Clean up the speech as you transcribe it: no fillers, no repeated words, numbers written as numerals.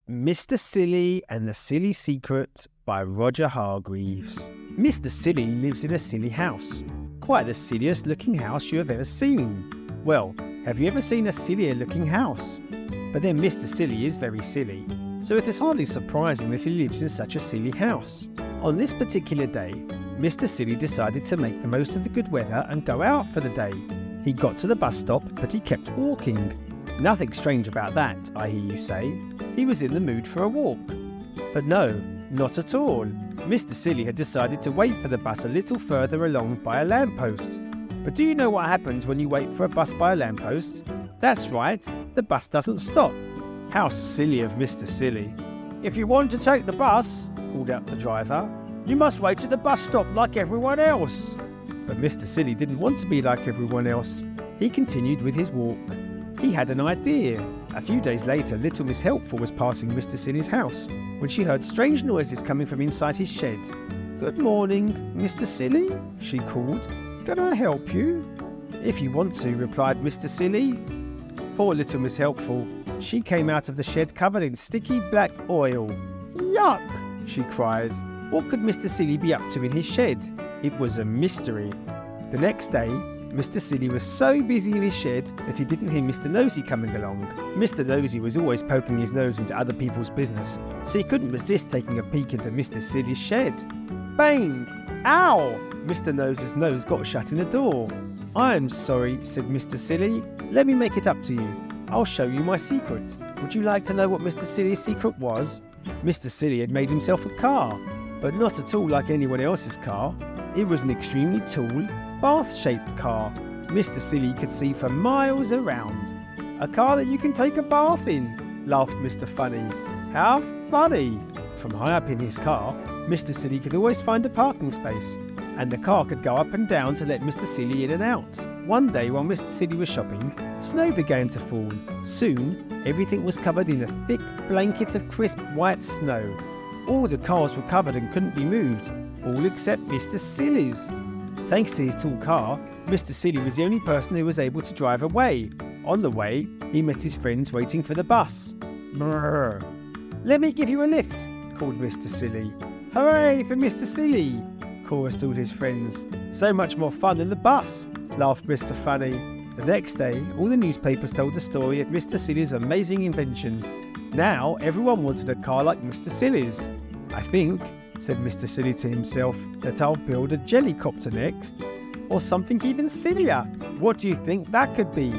Mr. Silly and the Silly Secret by Roger Hargreaves. Mr. Silly lives in a silly house. Quite the silliest looking house you have ever seen. Well, have you ever seen a sillier looking house? But then Mr. Silly is very silly, so it is hardly surprising that he lives in such a silly house. On this particular day, Mr. Silly decided to make the most of the good weather and go out for the day. He got to the bus stop, but he kept walking. Nothing strange about that, I hear you say. He was in the mood for a walk. But no, not at all. Mr. Silly had decided to wait for the bus a little further along by a lamppost. But do you know what happens when you wait for a bus by a lamppost? That's right, the bus doesn't stop. How silly of Mr. Silly. "If you want to take the bus," called out the driver, "you must wait at the bus stop like everyone else." But Mr. Silly didn't want to be like everyone else. He continued with his walk. He had an idea. A few days later, little Miss Helpful was passing Mr. Silly's house when she heard strange noises coming from inside his shed. "Good morning, Mr. Silly," she called. "Can I help you?" "If you want to," replied Mr. Silly. Poor little Miss Helpful. She came out of the shed covered in sticky black oil. "Yuck!" she cried. What could Mr. Silly be up to in his shed? It was a mystery. The next day, Mr. Silly was so busy in his shed that he didn't hear Mr. Nosy coming along. Mr. Nosy was always poking his nose into other people's business, so he couldn't resist taking a peek into Mr. Silly's shed. Bang! Ow! Mr. Nosy's nose got shut in the door. "I'm sorry," said Mr. Silly. "Let me make it up to you. I'll show you my secret." Would you like to know what Mr. Silly's secret was? Mr. Silly had made himself a car, but not at all like anyone else's car. It was an extremely tall, bath-shaped car. Mr. Silly could see for miles around. "A car that you can take a bath in," laughed Mr. Funny. "How funny!" From high up in his car, Mr. Silly could always find a parking space, and the car could go up and down to let Mr. Silly in and out. One day while Mr. Silly was shopping, snow began to fall. Soon, everything was covered in a thick blanket of crisp white snow. All the cars were covered and couldn't be moved, all except Mr. Silly's. Thanks to his tall car, Mr. Silly was the only person who was able to drive away. On the way, he met his friends waiting for the bus. "Brrr. Let me give you a lift," called Mr. Silly. "Hooray for Mr. Silly," chorused all his friends. "So much more fun than the bus," laughed Mr. Funny. The next day, all the newspapers told the story of Mr. Silly's amazing invention. Now, everyone wanted a car like Mr. Silly's. "I think," said Mr. Silly to himself, "that I'll build a jellycopter next. Or something even sillier. What do you think that could be?"